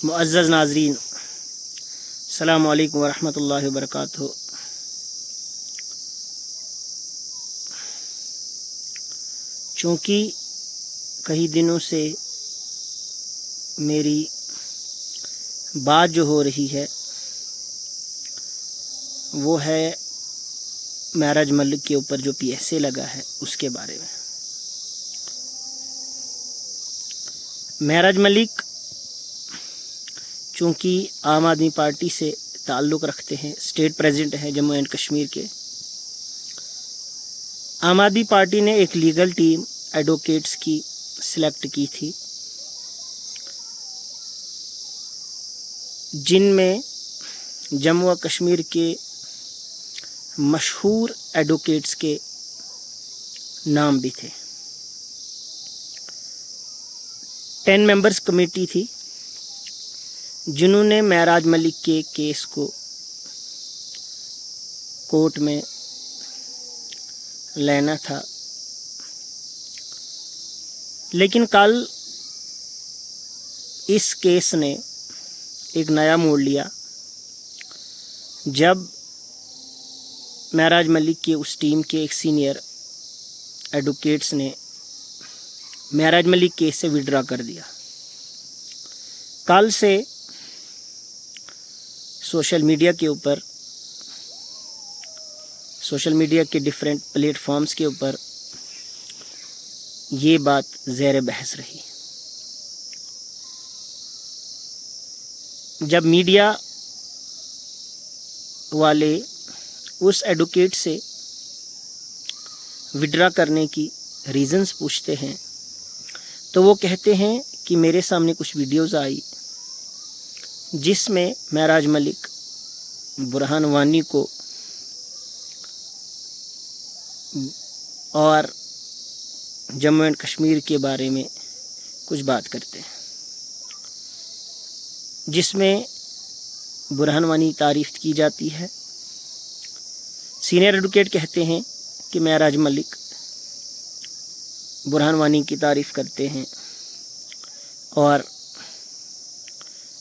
मुअज़्ज़ज़ नाज़रीन, अस्सलामु अलैकुम वरहमतुल्लाहि वबरकातुहू। चूँकि कई दिनों से मेरी बात जो हो रही है वो है महराज मलिक के ऊपर जो PSA लगा है उसके बारे में। महराज मलिक चूँकि आम आदमी पार्टी से ताल्लुक़ रखते हैं, स्टेट प्रेसिडेंट हैं जम्मू एंड कश्मीर के, आम आदमी पार्टी ने एक लीगल टीम एडवोकेट्स की सिलेक्ट की थी, जिनमें जम्मू और कश्मीर के मशहूर एडवोकेट्स के नाम भी थे। 10 मेंबर्स कमेटी थी जिन्होंने महराज मलिक के केस को कोर्ट में लेना था। लेकिन कल इस केस ने एक नया मोड़ लिया जब महराज मलिक की उस टीम के एक सीनियर एडवोकेट्स ने महराज मलिक केस से विड्रॉ कर दिया। कल से सोशल मीडिया के डिफरेंट प्लेटफॉर्म्स के ऊपर ये बात ज़ेर बहस रही। जब मीडिया वाले उस एडवोकेट से विड्रॉ करने की रीज़न्स पूछते हैं तो वो कहते हैं कि मेरे सामने कुछ वीडियोस आई जिसमें महराज मलिक बुरहान वानी को और जम्मू एंड कश्मीर के बारे में कुछ बात करते हैं, जिसमें बुरहान वानी तारीफ़ की जाती है। सीनियर एडवोकेट कहते हैं कि महराज मलिक बुरहान वानी की तारीफ़ करते हैं और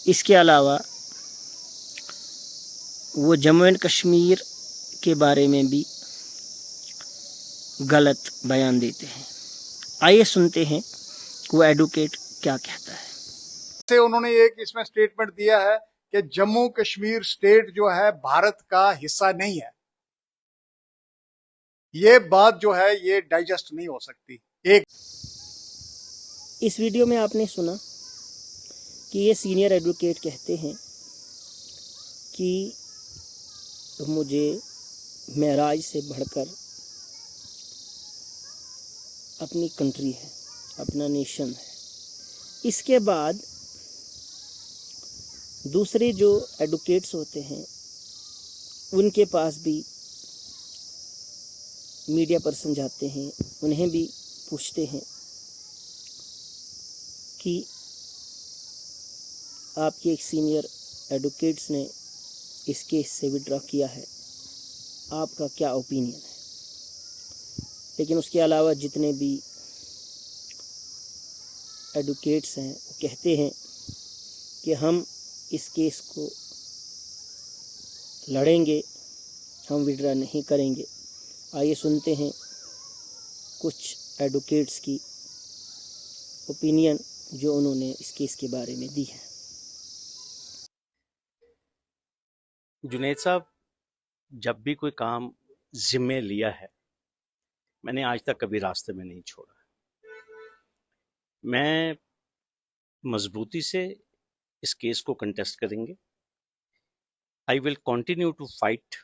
इसके अलावा वो जम्मू एंड कश्मीर के बारे में भी गलत बयान देते हैं। आइए सुनते हैं वो एडवोकेट क्या कहता है। से उन्होंने एक इसमें स्टेटमेंट दिया है कि जम्मू कश्मीर स्टेट जो है भारत का हिस्सा नहीं है। ये बात जो है ये डाइजेस्ट नहीं हो सकती। इस वीडियो में आपने सुना कि ये सीनियर एडवोकेट कहते हैं कि मुझे महराज से बढ़कर अपनी कंट्री है, अपना नेशन है। इसके बाद दूसरे जो एडवोकेट्स होते हैं उनके पास भी मीडिया पर्सन जाते हैं, उन्हें भी पूछते हैं कि आपके एक सीनियर एडवोकेट्स ने इस केस से विड्रॉ किया है, आपका क्या ओपिनियन है। लेकिन उसके अलावा जितने भी एडवोकेट्स हैं वो कहते हैं कि हम इस केस को लड़ेंगे, हम विड्रॉ नहीं करेंगे। आइए सुनते हैं कुछ एडवोकेट्स की ओपिनियन जो उन्होंने इस केस के बारे में दी है। जुनैद साहब, जब भी कोई काम जिम्मे लिया है मैंने आज तक कभी रास्ते में नहीं छोड़ा। मैं मजबूती से इस केस को कंटेस्ट करेंगे। I will continue to fight,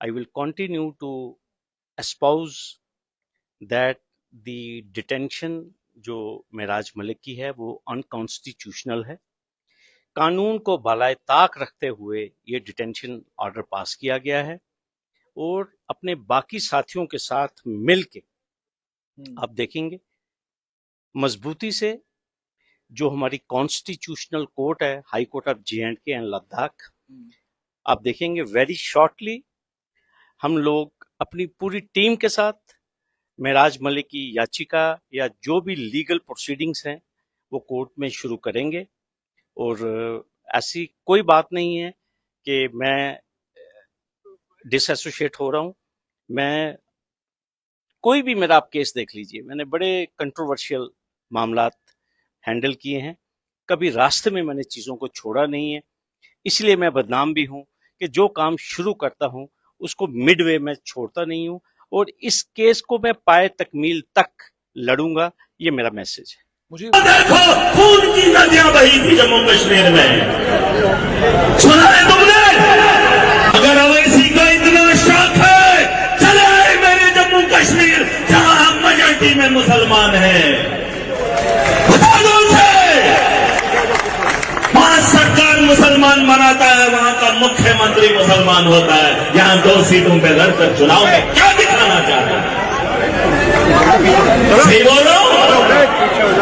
I will continue to espouse that the detention जो महराज मलिक की है वो अनकॉन्स्टिट्यूशनल है। कानून को बालाए ताक रखते हुए ये डिटेंशन ऑर्डर पास किया गया है और अपने बाकी साथियों के साथ मिलके आप देखेंगे मजबूती से जो हमारी कॉन्स्टिट्यूशनल कोर्ट है, high court of J&K and Ladakh, आप देखेंगे वेरी शॉर्टली हम लोग अपनी पूरी टीम के साथ महराज मलिक की याचिका या जो भी लीगल प्रोसीडिंग्स हैं वो कोर्ट में शुरू करेंगे और ऐसी कोई बात नहीं है कि मैं डिसएसोशिएट हो रहा हूं। मैं कोई भी मेरा आप केस देख लीजिए, मैंने बड़े कंट्रोवर्शियल मामलात हैंडल किए हैं, कभी रास्ते में मैंने चीज़ों को छोड़ा नहीं है। इसलिए मैं बदनाम भी हूं कि जो काम शुरू करता हूं उसको मिडवे में छोड़ता नहीं हूं, और इस केस को मैं पाए तकमील तक लड़ूंगा। ये मेरा मैसेज है। मुझे देखो खून की नदियां बही थी जम्मू कश्मीर में, सुना है तुमने? अगर अवैसी का इतना शौक है, चले आए मेरे जम्मू कश्मीर जहां हम मेजॉरिटी में मुसलमान हैं, बता दो उसे। वहां सरकार मुसलमान बनाता है, वहां का मुख्यमंत्री मुसलमान होता है। यहां 2 सीटों पे लड़कर चुनाव में क्या दिखाना चाहते हैं? सही बोलो,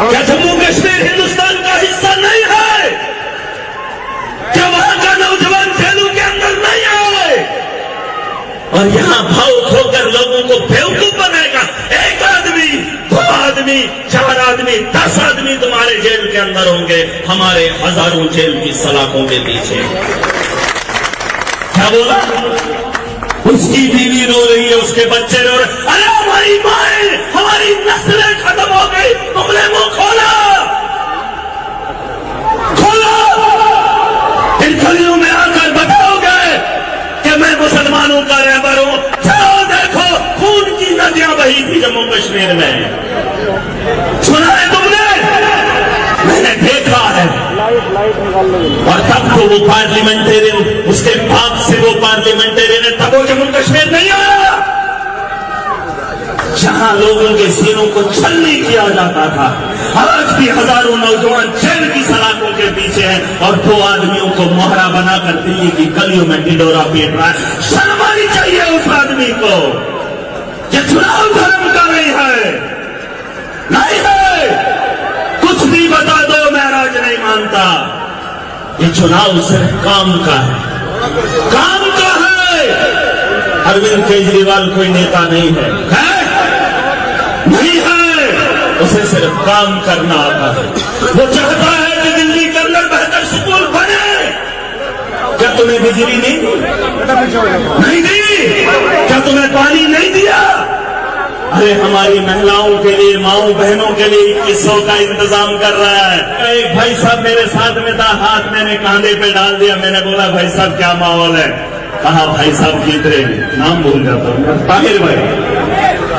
क्या जम्मू कश्मीर हिंदुस्तान का हिस्सा नहीं है? क्या वहां का नौजवान जेलों के अंदर नहीं आए और यहां भावुक होकर लोगों को बेवकूफ बनाएगा? 1 आदमी, 2 आदमी, 4 आदमी, 10 आदमी तुम्हारे जेल के अंदर होंगे, हमारे हजारों जेल की सलाखों के पीछे। क्या बोला? उसकी बीवी रो रही है, उसके बच्चे रो रहे। अरे हमारी माएं, हमारी नस्लें खत्म हो गई, तुमने मुंह खोला, खोला। इन गलियों में आकर बताओगे कि मैं मुसलमानों का रहबर हूं? चलो देखो खून की नदियां बही थी जम्मू कश्मीर में, सुना है तुमने? मैंने देखा है। और तब तो वो पार्लियामेंटेरियन, उसके बाप से वो पार्लियामेंटेरियन है, तब वो जम्मू कश्मीर नहीं आया जहां लोगों के सीनों को छलनी किया जाता था। आज भी हजारों नौजवान जेल की सलाखों के पीछे हैं और 2 आदमियों को मोहरा बनाकर दिल्ली की गलियों में ढिंढोरा पीट रहा है। शर्म आनी चाहिए उस आदमी को। ये चुनाव धर्म का नहीं है, नहीं है। कुछ भी बता दो, मैं राज नहीं मानता। ये चुनाव सिर्फ काम का है, काम का है। अरविंद केजरीवाल कोई नेता नहीं है, नहीं है। उसे सिर्फ काम करना आता है। वो चाहता है कि दिल्ली के अंदर बेहतर स्कूल बने। क्या तुम्हें बिजली नहीं दी? क्या तुम्हें पानी नहीं दिया? अरे हमारी महिलाओं के लिए, माओ बहनों के लिए 2100 का इंतजाम कर रहा है। एक भाई साहब मेरे साथ में था, हाथ मैंने कांधे पे डाल दिया। मैंने बोला भाई साहब क्या माहौल है? कहा भाई साहब कितरे, नाम भूल जाता हूँ, ताहिर भाई।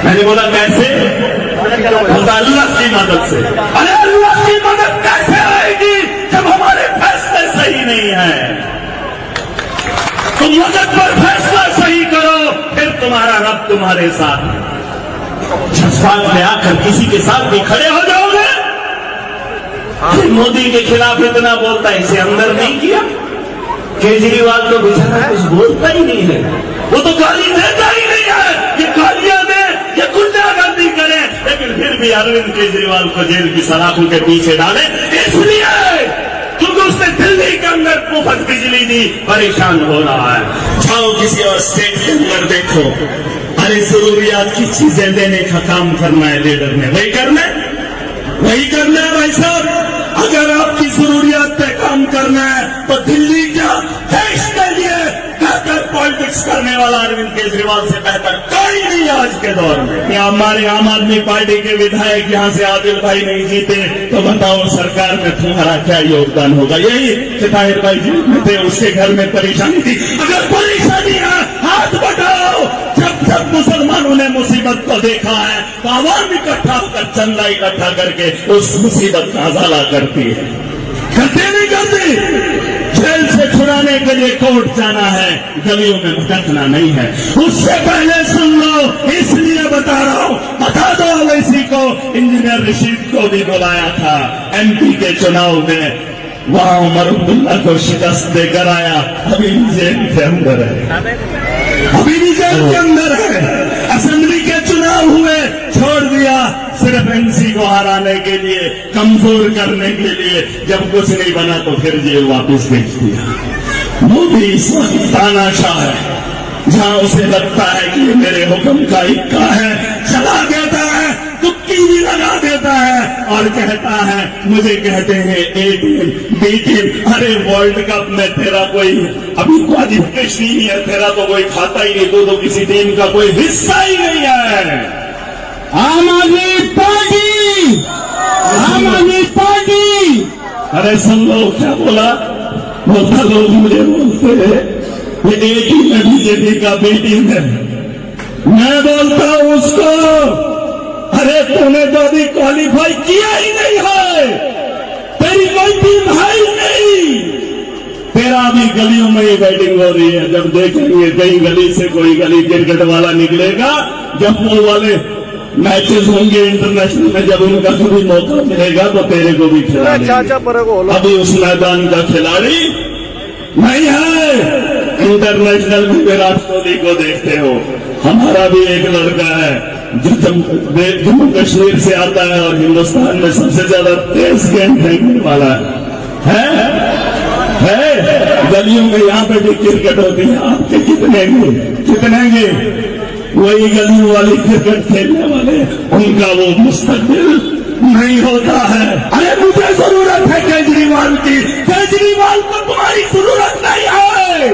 मैंने बोला कैसे? बोलता अल्लाह की मदद से। अरे अल्लाह की मदद कैसे आएगी जब हमारे फैसले सही नहीं है? तुम मदद पर फैसला सही करो, फिर तुम्हारा रब तुम्हारे साथ है। जज्बात में आकर किसी के साथ भी खड़े हो जाओगे। मोदी के खिलाफ इतना बोलता है, इसे अंदर नहीं किया। केजरीवाल तो बेचारा कुछ बोलता ही नहीं है, वो तो गाली देता ही नहीं है। ये गालियां दे, ये गुंडागर्दी करे, लेकिन फिर भी अरविंद केजरीवाल को जेल की सलाखों के पीछे डाले, इसलिए क्योंकि उसने दिल्ली के अंदर मुफ्त बिजली दी, परेशान हो रहा है। जाओ किसी और स्टेट के अंदर देखो, अरे जरूरियात की चीजें देने का काम करना है लीडर ने, वही करना है भाई साहब। अगर आपकी जरूरियात पे काम करना है तो दिल्ली क्या, देश के लिए बेहतर पॉलिटिक्स करने वाला अरविंद केजरीवाल से बेहतर कोई नहीं आज के दौर में। क्या हमारे आम आदमी पार्टी के विधायक यहाँ से आदिल भाई नहीं जीते तो बताओ सरकार में तुम्हारा क्या योगदान होगा? यही कि ताहिर भाई जी थे, उसके घर में परेशानी थी। अगर परेशानी है हाथ बढ़ाओ। जब मुसलमानों ने मुसीबत को देखा है तो आवाम इकट्ठा होकर चंदा इकट्ठा करके उस मुसीबत का अजाला करती है। करते नहीं करती? जेल से छुड़ाने के लिए कोर्ट जाना है, गलियों में भटकना नहीं है। उससे पहले सुन लो, इसलिए बता रहा हूं। बता दो अवैसी को, इंजीनियर रशीद को भी बुलाया था MP के चुनाव में, वहां उमर अब्दुल्ला को शिकस्त देकर आया, अभी जेल के अंदर है, अभी भी जेल के अंदर है। असेंबली के चुनाव हुए, छोड़ दिया सिर्फ NC को हराने के लिए, कमजोर करने के लिए। जब कुछ नहीं बना तो फिर जेल वापस भेज दिया। मोदी इस वक्त तानाशाह है, जहां उसे लगता है कि ये मेरे हुक्म का इक्का है, चला देता है, तुक्की भी लगा देता है। और कहता है, मुझे कहते हैं ए टीम बी टीम। अरे वर्ल्ड कप में तेरा कोई अभी क्वालिफिकेशन ही नहीं है, तेरा तो कोई खाता ही नहीं, तो किसी टीम का कोई हिस्सा ही नहीं है। आम आदमी पार्टी, आम आदमी पार्टी। अरे सुन लो क्या बोला, बोलता लोग मुझे बोलते हैं ये एक ही में बीजेपी का बेटी है। मैं बोलता हूं उसको, अरे तूने तो अभी क्वालिफाई किया ही नहीं है, तेरी कोई टीम है ही नहीं। तेरा अभी गलियों में ही बैटिंग हो रही है। जब देखेंगे कहीं गली से कोई गली क्रिकेट वाला निकलेगा, जब वो वाले मैचेस होंगे इंटरनेशनल में, जब उनका कभी मौका मिलेगा तो तेरे को भी खिलाएंगे। अभी उस मैदान का खिलाड़ी नहीं है। इंटरनेशनल में विराट कोहली को देखते हो, हमारा भी एक लड़का है जो जम्मू कश्मीर से आता है और हिंदुस्तान में सबसे ज्यादा तेज गेंद फेंकने वाला है। गलियों में यहाँ पे भी क्रिकेट होती है, आपके कितने वही गलियों वाली क्रिकेट खेलने वाले, उनका वो मुस्तकबिल नहीं होता है। अरे मुझे जरूरत है केजरीवाल की, केजरीवाल को तुम्हारी जरूरत नहीं है,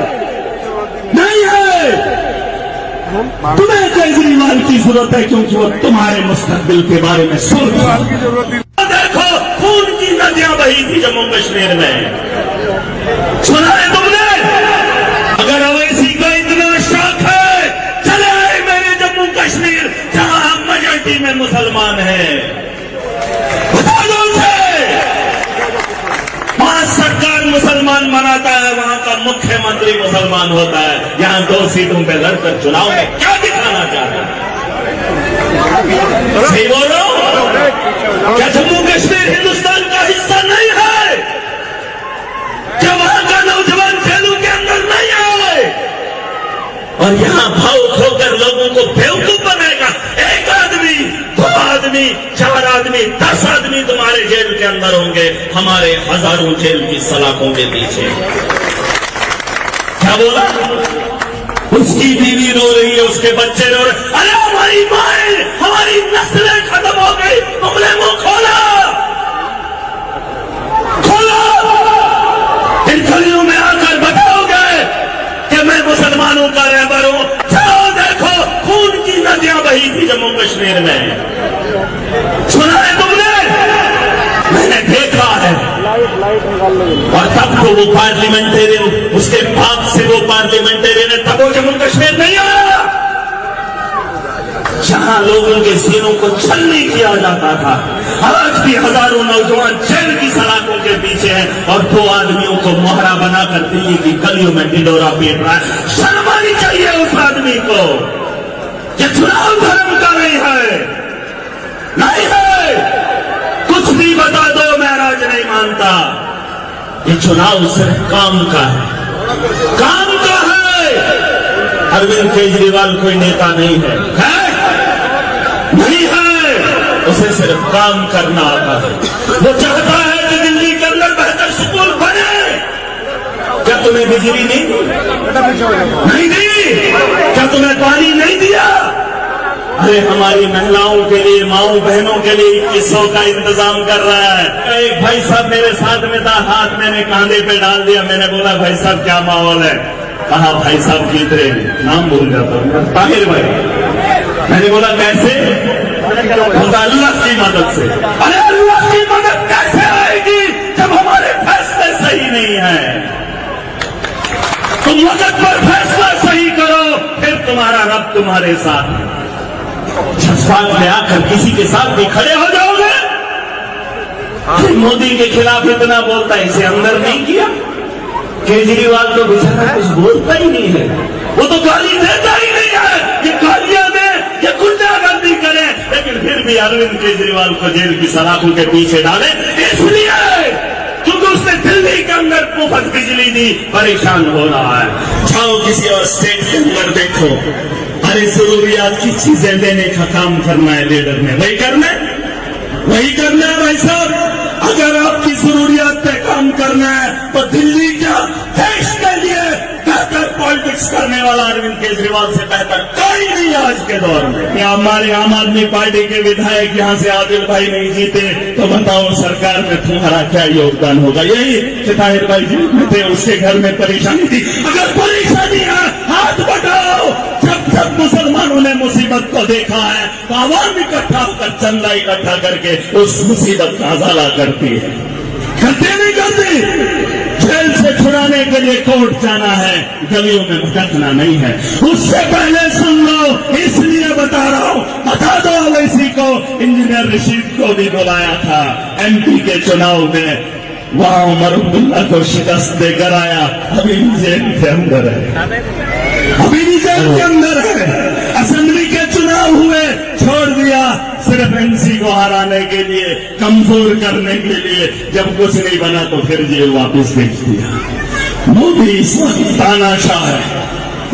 नहीं है। तुम्हें केजरीवाल की जरूरत है क्योंकि वो तुम्हारे मुस्तकबिल के बारे में सोच रहा है। देखो खून की नदियां बही थी जम्मू कश्मीर में, सुना है तुमने? अगर अवैसी का इतना शौक है, चले आए मेरे जम्मू कश्मीर जहां मेजॉरिटी में मुसलमान हैं, बता दो उसे। वहां सरकार मुसलमान बनाता है, वहां का मुख्यमंत्री मुसलमान होता है। यहां 2 सीटों पे लड़कर चुनाव में क्या दिखाना चाहते हैं? सही बोल रहा हूं? क्या जम्मू कश्मीर हिंदुस्तान का हिस्सा नहीं है? क्या वहां का नौजवान जेलों के अंदर नहीं आए और यहां भावुक होकर लोगों को बेवकूफ बनाएगा? 1 आदमी, 2 आदमी, 4 आदमी, 10 आदमी तुम्हारे जेल के अंदर होंगे, हमारे हजारों जेल की सलाखों के पीछे। क्या बोला? उसकी बीवी रो रही है, उसके बच्चे रो रहे। अरे हमारी माएं, हमारी नस्लें खत्म हो गई, तुमने मुंह खोला, खोला। इन गलियों में आकर बताओगे कि मैं मुसलमानों का रहबर हूं? चलो देखो खून की नदियां बही थी जम्मू कश्मीर में, सुना है तुमने? मैंने देखा है। और तब तो वो पार्लियामेंटेरियन, उसके बाद से वो पार्लियामेंटेरियन है, तब वो जम्मू कश्मीर नहीं आया जहां लोगों के सीनों को छलनी किया जाता था। आज भी हजारों नौजवान जेल की सलाखों के पीछे हैं और 2 आदमियों को मोहरा बनाकर दिल्ली की गलियों में ढिंडोरा पीट रहा है। शर्म आनी चाहिए उस आदमी को। ये चुनाव धर्म का नहीं है, नहीं है। कुछ भी बता दो, मैं राज नहीं मानता। ये चुनाव सिर्फ काम का है, काम का है। अरविंद केजरीवाल कोई नेता नहीं है, नहीं है। उसे सिर्फ काम करना आता है। वो चाहता है कि दिल्ली के अंदर बेहतर स्कूल बने। क्या तुम्हें बिजली नहीं दी? क्या तुम्हें पानी नहीं दिया? अरे हमारी महिलाओं के लिए, माओ बहनों के लिए 2100 का इंतजाम कर रहा है। एक भाई साहब मेरे साथ में था, हाथ मैंने कांधे पे डाल दिया। मैंने बोला भाई साहब क्या माहौल है? कहा भाई साहब कितने, नाम भूल जाता हूं, ताहिर भाई। मैंने बोला कैसे? बोला अल्लाह की मदद से। अरे अल्लाह की मदद कैसे आएगी जब हमारे फैसले सही नहीं है? तुम वक्त पर फैसला सही करो, फिर तुम्हारा रब तुम्हारे साथ है। जज्बात में आकर किसी के साथ भी खड़े हो जाओगे। मोदी के खिलाफ इतना बोलता है, इसे अंदर नहीं किया। केजरीवाल तो बेचारा कुछ बोलता ही नहीं है, वो तो गाली देता ही नहीं है। ये गालियां दे, ये गुंडागर्दी करे, लेकिन फिर भी अरविंद केजरीवाल को जेल की सलाखों के पीछे डाले, इसलिए क्योंकि उसने दिल्ली के अंदर मुफ्त बिजली दी, परेशान हो रहा है। जाओ किसी और स्टेट के अंदर देखो, अरे जरूरियात की चीजें देने का काम करना है लीडर ने, वही करना है भाई साहब। अगर आपकी जरूरियात पे काम करना है तो दिल्ली क्या देश के लिए बेहतर पॉलिटिक्स पॉलिटिक्स करने वाला अरविंद केजरीवाल से बेहतर कोई नहीं आज के दौर में। क्या हमारे आम आदमी पार्टी के विधायक यहाँ से आदिल भाई नहीं जीते तो बताओ सरकार में तुम्हारा क्या योगदान होगा? यही कि ताहिर भाई जेल में थे, उसके घर में परेशानी थी। अगर परेशानी है हाथ बढ़ाओ। जब मुसलमानों ने मुसीबत को देखा है तो आवाम इकट्ठा होकर चंदा इकट्ठा करके उस मुसीबत का अजाला करती है। करते नहीं करते। जेल से छुड़ाने के लिए कोर्ट जाना है, गलियों में भटकना नहीं है। उससे पहले सुन लो, इसलिए बता रहा हूं। बता दो अवैसी को, इंजीनियर रशीद को भी बुलाया था एमपी के चुनाव में, वहां उमर अब्दुल्ला को शिकस्त देकर आया। अभी भी जेल के अंदर है, अभी भी जेल के अंदर है। असेंबली के चुनाव हुए, छोड़ दिया सिर्फ एनसी को हराने के लिए, कमजोर करने के लिए। जब कुछ नहीं बना तो फिर जेल वापस भेज दिया। मोदी इस वक्त तानाशाह है।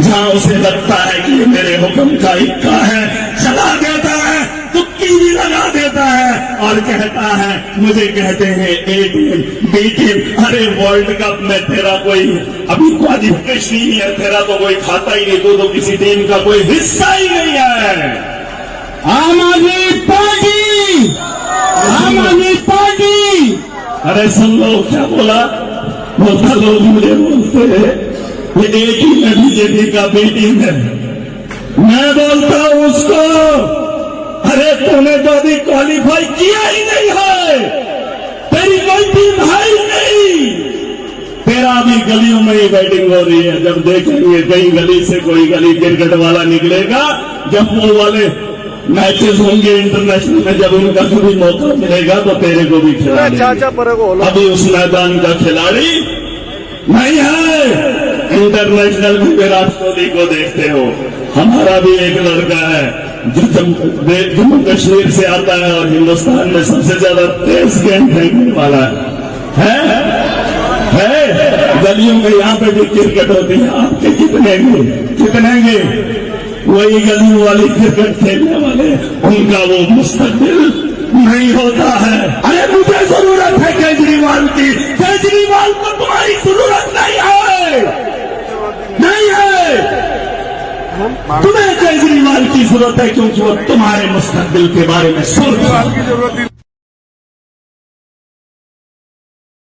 जहां उसे लगता है कि ये मेरे हुक्म का इक्का है, चला देता है, तुक्की भी लगा देता है और कहता है, मुझे कहते हैं ए टीम बी टीम। अरे वर्ल्ड कप में तेरा कोई अभी क्वालिफिकेशन ही नहीं है, तेरा तो कोई खाता ही नहीं, तो किसी टीम का कोई हिस्सा ही नहीं है। आम आदमी पार्टी, आम आदमी पार्टी। अरे सुन लो क्या बोला, बोलता लोग मुझे बोलते हैं ये एक ही में बीजेपी का बेटी है। मैं बोलता हूं उसको, अरे तूने तो अभी क्वालिफाई किया ही नहीं है, तेरी कोई टीम है ही नहीं। तेरा अभी गलियों में ही बैटिंग हो रही है। जब देखेंगे कहीं गली से कोई गली क्रिकेट वाला निकलेगा, जब वो वाले मैचेस होंगे इंटरनेशनल में, जब उनका कभी मौका मिलेगा तो तेरे को भी खिलाएंगे। अभी उस मैदान का खिलाड़ी नहीं है। इंटरनेशनल में विराट कोहली को देखते हो, हमारा भी एक लड़का है जो जम्मू कश्मीर से आता है और हिंदुस्तान में सबसे ज्यादा तेज गेंद फेंकने वाला है। गलियों में यहाँ पे भी क्रिकेट होती है, आपके कितने वही गलियों वाली क्रिकेट खेलने वाले, उनका वो मुस्तकबिल नहीं होता है। अरे मुझे जरूरत है केजरीवाल की, केजरीवाल को तुम्हारी जरूरत नहीं है, नहीं है। तुम्हें केजरीवाल की जरूरत है क्योंकि वो तुम्हारे मुस्तकबिल के बारे में सोच रहा है।